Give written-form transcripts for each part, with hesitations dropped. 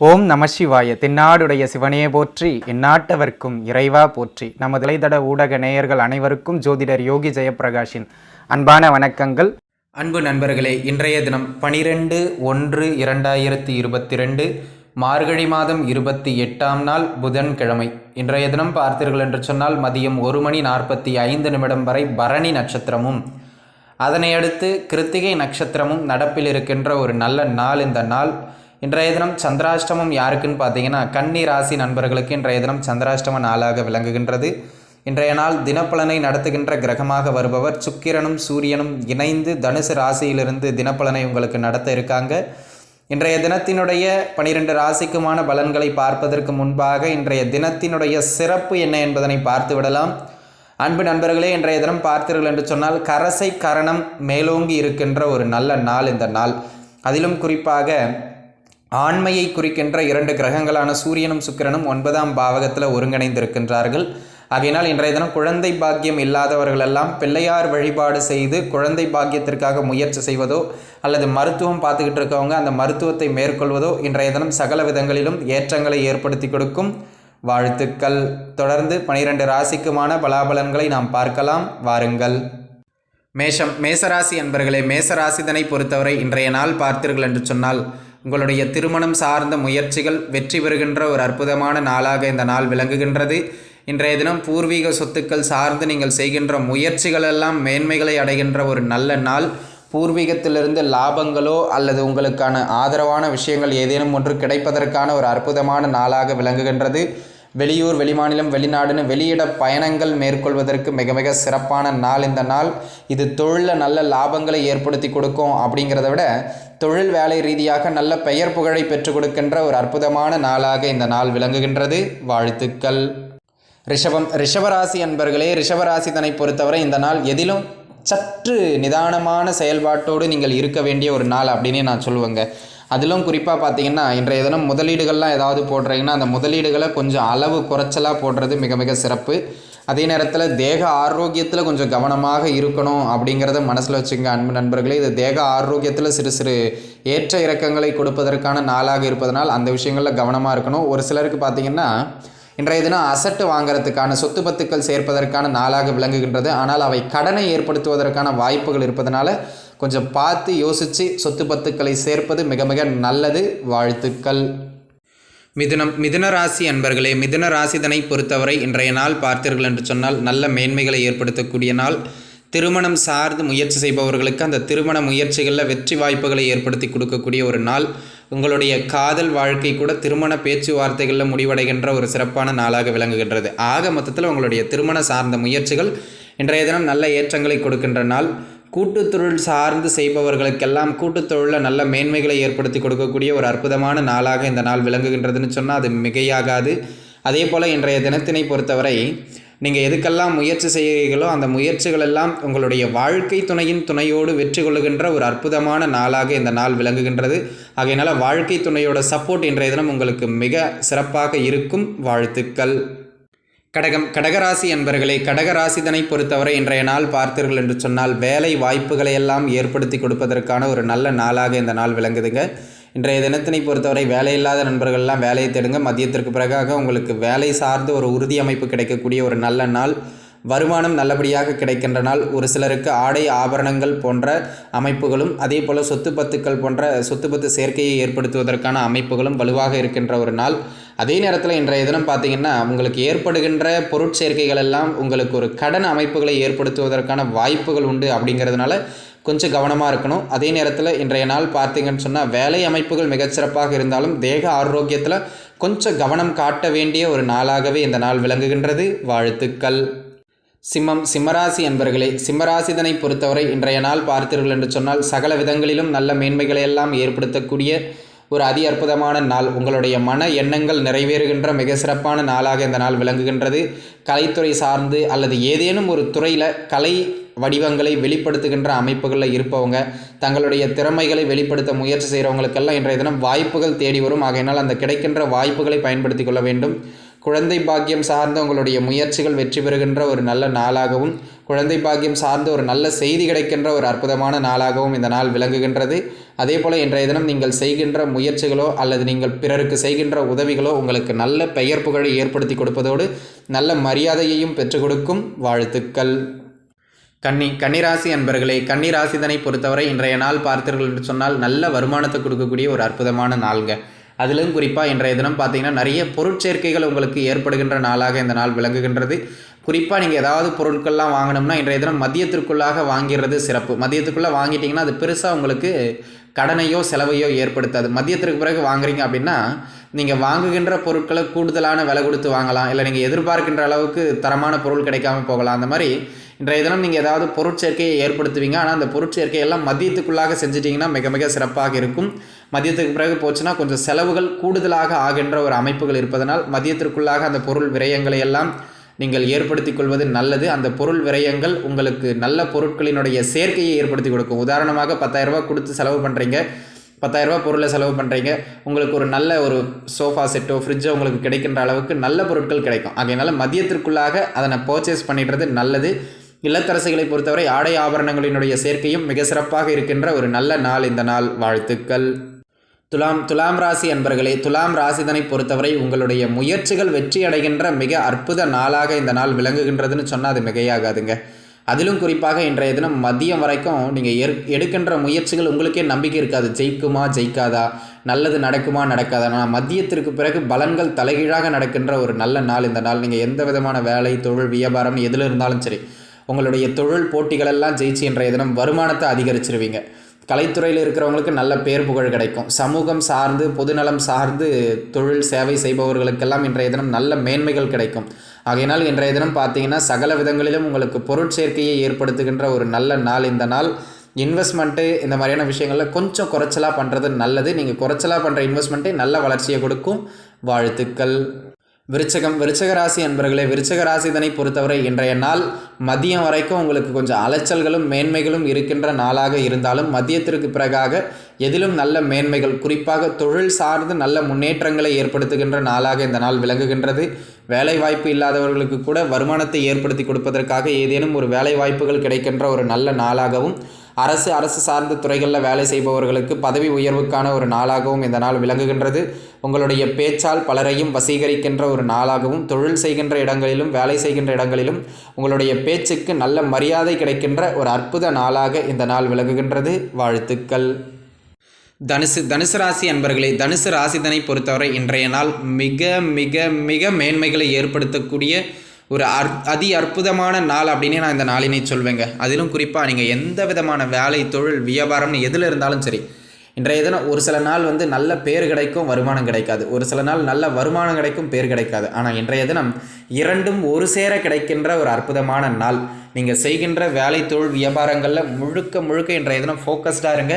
ஓம் நம சிவாய. தென்னாடுடைய சிவனையே போற்றி, எந்நாட்டவர்க்கும் இறைவா போற்றி. நமது இளைதட ஊடக நேயர்கள் அனைவருக்கும் ஜோதிடர் யோகி ஜெயப்பிரகாஷின் அன்பான வணக்கங்கள். அன்பு நண்பர்களே, இன்றைய தினம் 12/1/2022 மார்கழி மாதம் 28ஆம் நாள் புதன்கிழமை. இன்றைய தினம் பார்த்தீர்கள் என்று சொன்னால் மதியம் 1:45 வரை பரணி நட்சத்திரமும் அதனை அடுத்து கிருத்திகை நட்சத்திரமும் நடப்பில் இருக்கின்ற ஒரு நல்ல நாள் இந்த நாள். இன்றைய தினம் சந்திராஷ்டமம் யாருக்குன்னு பார்த்தீங்கன்னா கன்னி ராசி நண்பர்களுக்கு இன்றைய தினம் சந்திராஷ்டம நாளாக விளங்குகின்றது. இன்றைய நாள் தினப்பலனை நடத்துகின்ற கிரகமாக வருபவர் சுக்கிரனும் சூரியனும் இணைந்து தனுசு ராசியிலிருந்து தினப்பலனை உங்களுக்கு நடத்த இருக்காங்க. இன்றைய தினத்தினுடைய 12 ராசிக்குமான பலன்களை பார்ப்பதற்கு முன்பாக இன்றைய தினத்தினுடைய சிறப்பு என்ன என்பதனை பார்த்து விடலாம். அன்பு நண்பர்களே, இன்றைய தினம் பார்த்தீர்கள் என்று சொன்னால் கரசை கரணம் மேலோங்கி இருக்கின்ற ஒரு நல்ல நாள் இந்த நாள். அதிலும் குறிப்பாக ஆண்மையை குறிக்கின்ற 2 கிரகங்களான சூரியனும் சுக்கிரனும் 9ஆம் பாவகத்தில் ஒருங்கிணைந்திருக்கின்றார்கள். ஆகையினால் இன்றைய தினம் குழந்தை பாக்கியம் இல்லாதவர்களெல்லாம் பிள்ளையார் வழிபாடு செய்து குழந்தை பாக்கியத்திற்காக முயற்சி செய்வதோ அல்லது மருத்துவம் பார்த்துக்கிட்டு இருக்கவங்க அந்த மருத்துவத்தை மேற்கொள்வதோ இன்றைய தினம் சகல விதங்களிலும் ஏற்றங்களை ஏற்படுத்தி கொடுக்கும். வாழ்த்துக்கள். தொடர்ந்து 12 ராசிக்குமான பலாபலன்களை நாம் பார்க்கலாம், வாருங்கள். மேசராசி அன்பர்களே, மேசராசிதனை பொறுத்தவரை இன்றைய நாள் பார்த்தீர்கள் என்று சொன்னால் உங்களுடைய திருமணம் சார்ந்த முயற்சிகள் வெற்றி பெறுகின்ற ஒரு அற்புதமான நாளாக இந்த நாள் விளங்குகின்றது. இன்றைய தினம் பூர்வீக சொத்துக்கள் சார்ந்து நீங்கள் செய்கின்ற முயற்சிகளெல்லாம் மேன்மைகளை அடைகின்ற ஒரு நல்ல நாள். பூர்வீகத்திலிருந்து லாபங்களோ அல்லது உங்களுக்கான ஆதரவான விஷயங்கள் ஏதேனும் ஒன்று கிடைப்பதற்கான ஒரு அற்புதமான நாளாக விளங்குகின்றது. வெளியூர், வெளிமாநிலம், வெளிநாடுன்னு வெளியிட பயணங்கள் மேற்கொள்வதற்கு மிக மிக சிறப்பான நாள் இந்த நாள். இது தொழிலில் நல்ல லாபங்களை ஏற்படுத்தி கொடுக்கும். அப்படிங்கிறத விட தொழில் வேலை ரீதியாக நல்ல பெயர் புகழை பெற்றுக் கொடுக்கின்ற ஒரு அற்புதமான நாளாக இந்த நாள் விளங்குகின்றது. வாழ்த்துக்கள். ரிஷபராசி அன்பர்களே, ரிஷபராசிதனை பொறுத்தவரை இந்த நாள் எதிலும் சற்று நிதானமான செயல்பாட்டோடு நீங்கள் இருக்க வேண்டிய ஒரு நாள் அப்படின்னே நான் சொல்லுவேங்க. அதிலும் குறிப்பாக பார்த்தீங்கன்னா இன்றைய தினம் முதலீடுகள்லாம் ஏதாவது போடுறீங்கன்னா அந்த முதலீடுகளை கொஞ்சம் அளவு குறைச்சலாக போடுறது மிக மிக சிறப்பு. அதே நேரத்தில் தேக ஆரோக்கியத்தில் கொஞ்சம் கவனமாக இருக்கணும் அப்படிங்கிறத மனசில் வச்சுங்க அன்பு நண்பர்களே. இது தேக ஆரோக்கியத்தில் சிறு சிறு ஏற்ற இறக்கங்களை கொடுப்பதற்கான நாளாக இருப்பதனால் அந்த விஷயங்களில் கவனமாக இருக்கணும். ஒரு சிலருக்கு பார்த்திங்கன்னா இன்றைய தினம் அசட்டு வாங்கிறதுக்கான சொத்து பத்துக்கள் சேர்ப்பதற்கான நாளாக விளங்குகின்றது. ஆனால் அவை கடனை ஏற்படுத்துவதற்கான வாய்ப்புகள் இருப்பதனால கொஞ்சம் பார்த்து யோசித்து சொத்து பத்துக்களை சேர்ப்பது மிக மிக நல்லது. வாழ்த்துக்கள். மிதுன ராசி அன்பர்களே, மிதுன ராசிதனை பொறுத்தவரை இன்றைய நாள் பார்த்தீர்கள் என்று சொன்னால் நல்ல மேன்மைகளை ஏற்படுத்தக்கூடிய நாள். திருமணம் சார்ந்து முயற்சி செய்பவர்களுக்கு அந்த திருமண முயற்சிகளில் வெற்றி வாய்ப்புகளை ஏற்படுத்தி கொடுக்கக்கூடிய ஒரு நாள். உங்களுடைய காதல் வாழ்க்கை கூட திருமண பேச்சுவார்த்தைகளில் முடிவடைகின்ற ஒரு சிறப்பான நாளாக விளங்குகின்றது. ஆக மொத்தத்தில் உங்களுடைய திருமண சார்ந்த முயற்சிகள் இன்றைய தினம் நல்ல ஏற்றங்களை கொடுக்கின்ற நாள். கூட்டுத்தொழில் சார்ந்து செய்பவர்களுக்கெல்லாம் கூட்டுத்தொழிலில் நல்ல மேன்மைகளை ஏற்படுத்தி கொடுக்கக்கூடிய ஒரு அற்புதமான நாளாக இந்த நாள் விளங்குகின்றதுன்னு சொன்னால் அது மிகையாகாது. அதே போல் இன்றைய தினத்தினை பொறுத்தவரை நீங்கள் எதுக்கெல்லாம் முயற்சி செய்கிறீர்களோ அந்த முயற்சிகள் எல்லாம் உங்களுடைய வாழ்க்கை துணையின் துணையோடு வெற்றி கொள்ளுகின்ற ஒரு அற்புதமான நாளாக இந்த நாள் விளங்குகின்றது. ஆகையினால் வாழ்க்கை துணையோட சப்போர்ட் இன்றைய தினம் உங்களுக்கு மிக சிறப்பாக இருக்கும். வாழ்த்துக்கள். கடகராசி அன்பர்களே, கடகராசிதனை பொறுத்தவரை இன்றைய நாள் பார்த்தீர்கள் என்று சொன்னால் வேலை வாய்ப்புகளை எல்லாம் ஏற்படுத்தி கொடுப்பதற்கான ஒரு நல்ல நாளாக இந்த நாள் விளங்குதுங்க. இன்றைய தினத்தினை பொறுத்தவரை வேலையில்லாத நண்பர்கள்லாம் வேலையை தேடுங்க. மதியத்திற்கு பிறகாக உங்களுக்கு வேலை சார்ந்து ஒரு உறுதி அமைப்பு கிடைக்கக்கூடிய ஒரு நல்ல நாள். வருமானம் நல்லபடியாக கிடைக்கின்ற நாள். ஒரு சிலருக்கு ஆடை ஆபரணங்கள் போன்ற அமைப்புகளும் அதே போல் சொத்து பத்துக்கள் போன்ற சொத்து பத்து சேர்க்கையை ஏற்படுத்துவதற்கான அமைப்புகளும் வலுவாக இருக்கின்ற ஒரு நாள். அதே நேரத்தில் இன்றைய தினம் பார்த்திங்கன்னா உங்களுக்கு ஏற்படுகின்ற பொருட்சேர்க்கைகள் எல்லாம் உங்களுக்கு ஒரு கடன் அமைப்புகளை ஏற்படுத்துவதற்கான வாய்ப்புகள் உண்டு. அப்படிங்கிறதுனால கொஞ்சம் கவனமாக இருக்கணும். அதே நேரத்தில் இன்றைய நாள் பார்த்திங்கன்னு சொன்னால் வேலை அமைப்புகள் மிகச்சிறப்பாக இருந்தாலும் தேக ஆரோக்கியத்தில் கொஞ்சம் கவனம் காட்ட வேண்டிய ஒரு நாளாகவே இந்த நாள் விளங்குகின்றது. வாழ்த்துக்கள். சிம்மராசி அன்பர்களே, சிம்மராசிதனை பொறுத்தவரை இன்றைய நாள் பார்த்தீர்கள் என்று சொன்னால் சகல விதங்களிலும் நல்ல மேன்மைகளை எல்லாம் ஏற்படுத்தக்கூடிய ஒரு அதி அற்புதமான நாள். உங்களுடைய மன எண்ணங்கள் நிறைவேறுகின்ற மிக சிறப்பான நாளாக இந்த நாள் விளங்குகின்றது. கலைத்துறை சார்ந்து அல்லது ஏதேனும் ஒரு துறையில் கலை வடிவங்களை வெளிப்படுத்துகின்ற அமைப்புகளில் இருப்பவங்க, தங்களுடைய திறமைகளை வெளிப்படுத்த முயற்சி செய்கிறவங்களுக்கெல்லாம் இன்றைய தினம் வாய்ப்புகள் தேடி வரும். ஆகையினால் அந்த கிடைக்கின்ற வாய்ப்புகளை பயன்படுத்தி கொள்ள வேண்டும். குழந்தை பாக்கியம் சார்ந்த உங்களுடைய முயற்சிகள் வெற்றி பெறுகின்ற ஒரு நல்ல நாளாகவும், குழந்தை பாக்கியம் சார்ந்து ஒரு நல்ல செய்தி கிடைக்கின்ற ஒரு அற்புதமான நாளாகவும் இந்த நாள் விளங்குகின்றது. அதே போல் இன்றைய தினம் நீங்கள் செய்கின்ற முயற்சிகளோ அல்லது நீங்கள் பிறருக்கு செய்கின்ற உதவிகளோ உங்களுக்கு நல்ல பெயர் புகழை ஏற்படுத்தி கொடுப்பதோடு நல்ல மரியாதையையும் பெற்றுக் கொடுக்கும். வாழ்த்துக்கள். கன்னிராசி அன்பர்களே, கன்னிராசிதனை பொறுத்தவரை இன்றைய நாள் பார்த்தீர்கள் என்று சொன்னால் நல்ல வருமானத்தை கொடுக்கக்கூடிய ஒரு அற்புதமான நாளுங்க. அதிலும் குறிப்பாக இன்றைய தினம் பார்த்தீங்கன்னா நிறைய பொருட்சேர்க்கைகள் உங்களுக்கு ஏற்படுகின்ற நாளாக இந்த நாள் விளங்குகின்றது. குறிப்பாக நீங்கள் ஏதாவது பொருட்கள்லாம் வாங்கினோம்னா இன்றைய தினம் மதியத்திற்குள்ளாக வாங்கிறது சிறப்பு. மதியத்துக்குள்ளே வாங்கிட்டீங்கன்னா அது பெருசாக உங்களுக்கு கடனையோ செலவையோ ஏற்படுத்தாது. மதியத்திற்கு பிறகு வாங்குறீங்க அப்படின்னா நீங்கள் வாங்குகின்ற பொருட்களை கூடுதலான விலை கொடுத்து வாங்கலாம், இல்லை நீங்கள் எதிர்பார்க்கின்ற அளவுக்கு தரமான பொருள் கிடைக்காமல் போகலாம். அந்த மாதிரி இன்றைய தினம் நீங்கள் ஏதாவது பொருட்சேர்க்கையை ஏற்படுத்துவீங்க. ஆனால் அந்த பொருட்சேர்க்கையெல்லாம் மதியத்துக்குள்ளாக செஞ்சிட்டிங்கன்னா மிக மிக சிறப்பாக இருக்கும். மதியத்துக்கு பிறகு போச்சுன்னா கொஞ்சம் செலவுகள் கூடுதலாக ஆகின்ற ஒரு அமைப்புகள் இருப்பதனால் மதியத்திற்குள்ளாக அந்த பொருள் விரயங்களை எல்லாம் நீங்கள் ஏற்படுத்தி கொள்வது நல்லது. அந்த பொருள் விரயங்கள் உங்களுக்கு நல்ல பொருட்களினுடைய சேர்க்கையை ஏற்படுத்தி கொடுக்கும். உதாரணமாக 10,000 ரூபா கொடுத்து செலவு பண்ணுறீங்க, 10,000 ரூபா பொருளை செலவு பண்ணுறீங்க, உங்களுக்கு ஒரு நல்ல ஒரு சோஃபா செட்டோ ஃப்ரிட்ஜோ உங்களுக்கு கிடைக்கின்ற அளவுக்கு நல்ல பொருட்கள் கிடைக்கும். அதனால் மதியத்திற்குள்ளாக அதனை பர்ச்சேஸ் பண்ணிடுறது நல்லது. இல்லத்தரசிகளை பொறுத்தவரை ஆடை ஆபரணங்களினுடைய சேர்க்கையும் மிக சிறப்பாக இருக்கின்ற ஒரு நல்ல நாள் இந்த நாள். வாழ்த்துக்கள். துலாம் ராசி அன்பர்களே, துலாம் ராசிதனை பொறுத்தவரை உங்களுடைய முயற்சிகள் வெற்றி அடைகின்ற மிக அற்புத நாளாக இந்த நாள் விளங்குகின்றதுன்னு சொன்னால் அது மிகையாகாதுங்க. அதிலும் குறிப்பாக இன்றைய தினம் மதியம் வரைக்கும் நீங்கள் எடுக்கின்ற முயற்சிகள் உங்களுக்கே நம்பிக்கை இருக்காது. ஜெயிக்குமா ஜெயிக்காதா, நல்லது நடக்குமா நடக்காதா. ஆனால் மதியத்திற்கு பிறகு பலன்கள் தலைகீழாக நடக்கின்ற ஒரு நல்ல நாள் இந்த நாள். நீங்கள் எந்த விதமான வேலை, தொழில், வியாபாரம் எதில் இருந்தாலும் சரி, உங்களுடைய தொழில் போட்டிகளெல்லாம் ஜெயிச்சு இன்றைய தினம் வருமானத்தை அதிகரிச்சிருவீங்க. கலைத்துறையில் இருக்கிறவங்களுக்கு நல்ல பேர் புகழ் கிடைக்கும். சமூகம் சார்ந்து பொதுநலம் சார்ந்து தொழில் சேவை செய்பவர்களுக்கெல்லாம் இன்றைய தினம் நல்ல மேன்மைகள் கிடைக்கும். ஆகையினால் இன்றைய தினம் பார்த்தீங்கன்னா சகல விதங்களிலும் உங்களுக்கு பொருட்சேர்க்கையை ஏற்படுத்துகின்ற ஒரு நல்ல நாள் இந்த நாள். இன்வெஸ்ட்மெண்ட்டு இந்த மாதிரியான விஷயங்களில் கொஞ்சம் குறைச்சலாக பண்ணுறது நல்லது. நீங்கள் குறைச்சலாக பண்ணுற இன்வெஸ்ட்மெண்ட்டே நல்ல வளர்ச்சியை கொடுக்கும். வாழ்த்துக்கள். விருச்சக ராசி அன்பர்களே, விருச்சக ராசிதனை பொறுத்தவரை இன்றைய நாள் மதியம் வரைக்கும் உங்களுக்கு கொஞ்சம் அலைச்சல்களும் மேன்மைகளும் இருக்கின்ற நாளாக இருந்தாலும் மதியத்திற்கு பிறகாக எதிலும் நல்ல மேன்மைகள், குறிப்பாக தொழில் சார்ந்து நல்ல முன்னேற்றங்களை ஏற்படுத்துகின்ற நாளாக இந்த நாள் விளங்குகின்றது. வேலை வாய்ப்பு இல்லாதவர்களுக்கு கூட வருமானத்தை ஏற்படுத்தி கொடுப்பதற்காக ஏதேனும் ஒரு வேலை வாய்ப்புகள் கிடைக்கின்ற ஒரு நல்ல நாளாகவும், அரசு சார்ந்த துறைகளில் வேலை செய்பவர்களுக்கு பதவி உயர்வுக்கான ஒரு நாளாகவும் இந்த நாள் விளங்குகின்றது. உங்களுடைய பேச்சால் பலரையும் வசீகரிக்கின்ற ஒரு நாளாகவும், தொழில் செய்கின்ற இடங்களிலும் வேலை செய்கின்ற இடங்களிலும் உங்களுடைய பேச்சுக்கு நல்ல மரியாதை கிடைக்கின்ற ஒரு அற்புத நாளாக இந்த நாள் விளங்குகின்றது. வாழ்த்துக்கள். தனுசு ராசி அன்பர்களே, தனுசு ராசிதனை பொறுத்தவரை இன்றைய நாள் மிக மிக மிக மேன்மைகளை ஏற்படுத்தக்கூடிய ஒரு அதி அற்புதமான நாள் அப்படின்னு நான் இந்த நாளினை சொல்வேங்க. அதிலும் குறிப்பாக நீங்கள் எந்த விதமான வேலை, தொழில், வியாபாரம்னு எதில் இருந்தாலும் சரி, இன்றைய தினம் ஒரு சில நாள் நல்ல பேர் கிடைக்கும், வருமானம் கிடைக்காது. ஒரு சில நாள் நல்ல வருமானம் கிடைக்கும், பேர் கிடைக்காது. ஆனால் இன்றைய தினம் இரண்டும் ஒரு சேர கிடைக்கின்ற ஒரு அற்புதமான நாள். நீங்கள் செய்கின்ற வேலை, தொழில், வியாபாரங்களில் முழுக்க இன்றைய தினம் ஃபோக்கஸ்டாக இருங்க.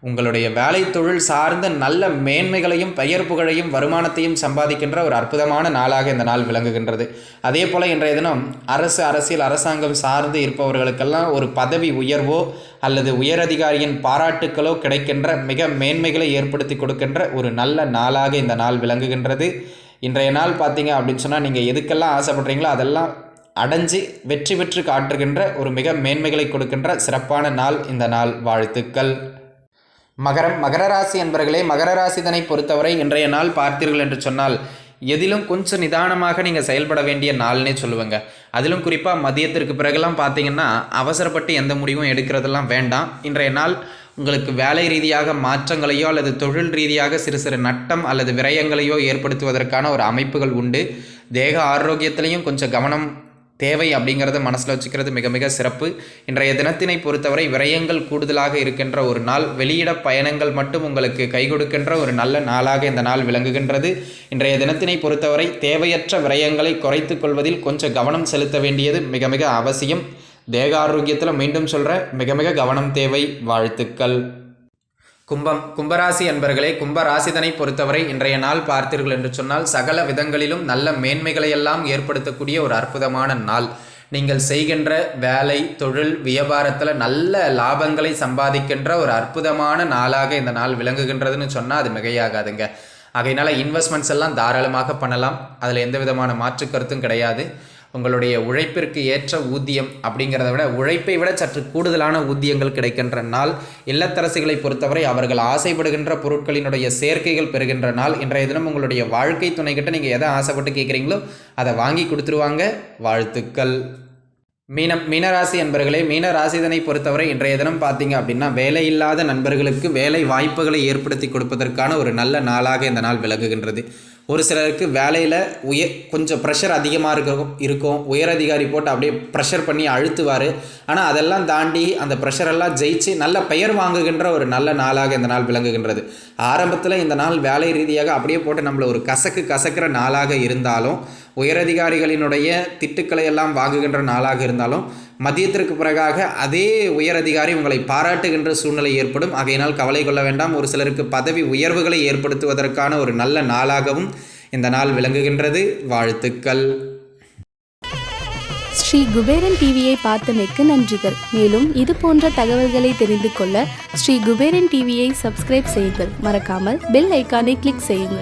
உங்களுடைய வேலை தொழில் சார்ந்த நல்ல மேன்மைகளையும் பெயர் புகழையும் வருமானத்தையும் சம்பாதிக்கின்ற ஒரு அற்புதமான நாளாக இந்த நாள் விளங்குகின்றது. அதே போல் இன்றைய தினம் அரசியல், அரசாங்கம் சார்ந்து இருப்பவர்களுக்கெல்லாம் ஒரு பதவி உயர்வோ அல்லது உயரதிகாரியின் பாராட்டுக்களோ கிடைக்கின்ற மிக மேன்மைகளை ஏற்படுத்தி கொடுக்கின்ற ஒரு நல்ல நாளாக இந்த நாள் விளங்குகின்றது. இன்றைய நாள் பார்த்தீங்க அப்படின்னு சொன்னால் நீங்கள் எதுக்கெல்லாம் ஆசைப்படுறீங்களோ அதெல்லாம் அடைஞ்சு வெற்றி பெற்று காட்டுகின்ற ஒரு மிக மேன்மைகளை கொடுக்கின்ற சிறப்பான நாள் இந்த நாள். வாழ்த்துக்கள். மகர ராசி அன்பர்களே, மகர ராசிதனை பொறுத்தவரை இன்றைய நாள் பார்த்தீர்கள் என்று சொன்னால் எதிலும் கொஞ்சம் நிதானமாக நீங்கள் செயல்பட வேண்டிய நாள்னே சொல்லுவேங்க. அதிலும் குறிப்பாக மதியத்திற்கு பிறகுலாம் பார்த்தீங்கன்னா அவசரப்பட்டு எந்த முடிவும் எடுக்கிறதெல்லாம் வேண்டாம். இன்றைய நாள் உங்களுக்கு வேலை ரீதியாக மாற்றங்களையோ அல்லது தொழில் ரீதியாக சிறு நட்டம் அல்லது விரயங்களையோ ஏற்படுத்துவதற்கான ஒரு அமைப்புகள் உண்டு. தேக ஆரோக்கியத்திலையும் கொஞ்சம் கவனம் தேவை அப்படிங்கிறத மனசில் வச்சுக்கிறது மிக மிக சிறப்பு. இன்றைய தினத்தினை பொறுத்தவரை விரயங்கள் கூடுதலாக இருக்கின்ற ஒரு நாள். வெளியிட பயணங்கள் மட்டும் உங்களுக்கு கை கொடுக்கின்ற ஒரு நல்ல நாளாக இந்த நாள் விளங்குகின்றது. இன்றைய தினத்தினை பொறுத்தவரை தேவையற்ற விரயங்களை குறைத்து கொள்வதில் கொஞ்சம் கவனம் செலுத்த வேண்டியது மிக மிக அவசியம். தேக ஆரோக்கியத்தில் மீண்டும் சொல்கிறேன், மிக மிக கவனம் தேவை. வாழ்த்துக்கள். கும்பராசி அன்பர்களே, கும்பராசிதனை பொறுத்தவரை இன்றைய நாள் பார்த்தீர்கள் என்று சொன்னால் சகல விதங்களிலும் நல்ல மேன்மைகளை எல்லாம் ஏற்படுத்தக்கூடிய ஒரு அற்புதமான நாள். நீங்கள் செய்கின்ற வேலை, தொழில், வியாபாரத்தில் நல்ல லாபங்களை சம்பாதிக்கின்ற ஒரு அற்புதமான நாளாக இந்த நாள் விளங்குகின்றதுன்னு சொன்னால் அது மிகையாகாதுங்க. ஆகையினால இன்வெஸ்ட்மெண்ட்ஸ் எல்லாம் தாராளமாக பண்ணலாம். அதில் எந்த விதமான மாற்று கருத்தும் கிடையாது. உங்களுடைய உழைப்பிற்கு ஏற்ற ஊதியம் அப்படிங்கிறத விட உழைப்பை விட சற்று கூடுதலான ஊதியங்கள் கிடைக்கின்ற நாள். இல்லத்தரசிகளை பொறுத்தவரை அவர்கள் ஆசைப்படுகின்ற பொருட்களினுடைய சேர்க்கைகள் பெறுகின்ற நாள். இன்றைய தினம் உங்களுடைய வாழ்க்கை துணைக்கிட்ட நீங்கள் எதை ஆசைப்பட்டு கேட்குறீங்களோ அதை வாங்கி கொடுத்துருவாங்க. வாழ்த்துக்கள். மீனராசி என்பர்களே, மீனராசிதனை பொறுத்தவரை இன்றைய தினம் பார்த்தீங்க அப்படின்னா வேலை இல்லாத நண்பர்களுக்கு வேலை வாய்ப்புகளை ஏற்படுத்தி கொடுப்பதற்கான ஒரு நல்ல நாளாக இந்த நாள் விளங்குகின்றது. ஒரு சிலருக்கு வேலையில் கொஞ்சம் ப்ரெஷர் அதிகமாக இருக்கும். உயரதிகாரி போட்டு அப்படியே ப்ரெஷர் பண்ணி அழுத்துவார். ஆனால் அதெல்லாம் தாண்டி அந்த ப்ரெஷரெல்லாம் ஜெயிச்சு நல்ல பெயர் வாங்குகின்ற ஒரு நல்ல நாளாக இந்த நாள் விளங்குகின்றது. ஆரம்பத்தில் இந்த நாள் வேலை ரீதியாக அப்படியே போட்டு நம்மளை ஒரு கசக்கிற நாளாக இருந்தாலும், உயரதிகாரிகளினுடைய திட்டுக்களை எல்லாம் வாங்குகின்ற நாளாக இருந்தாலும், மதியத்திற்கு பிறகாக அதே உயரதிகாரி உங்களை பாராட்டுகின்ற சூழ்நிலை ஏற்படும். ஆகையினால் கவலை கொள்ள வேண்டாம். ஒரு சிலருக்கு பதவி உயர்வுகளை ஏற்படுத்துவதற்கான ஒரு நல்ல நாளாகவும் இந்த நாள் விளங்குகின்றது. வாழ்த்துக்கள். ஸ்ரீ குபேரன் டிவியை பார்த்தமைக்கு நன்றிகள். மேலும் இது போன்ற தகவல்களை தெரிந்து கொள்ள ஸ்ரீ குபேரன் டிவியை சப்ஸ்கிரைப் செய்யுங்கள். மறக்காமல் பெல் ஐக்கானை கிளிக் செய்யுங்கள்.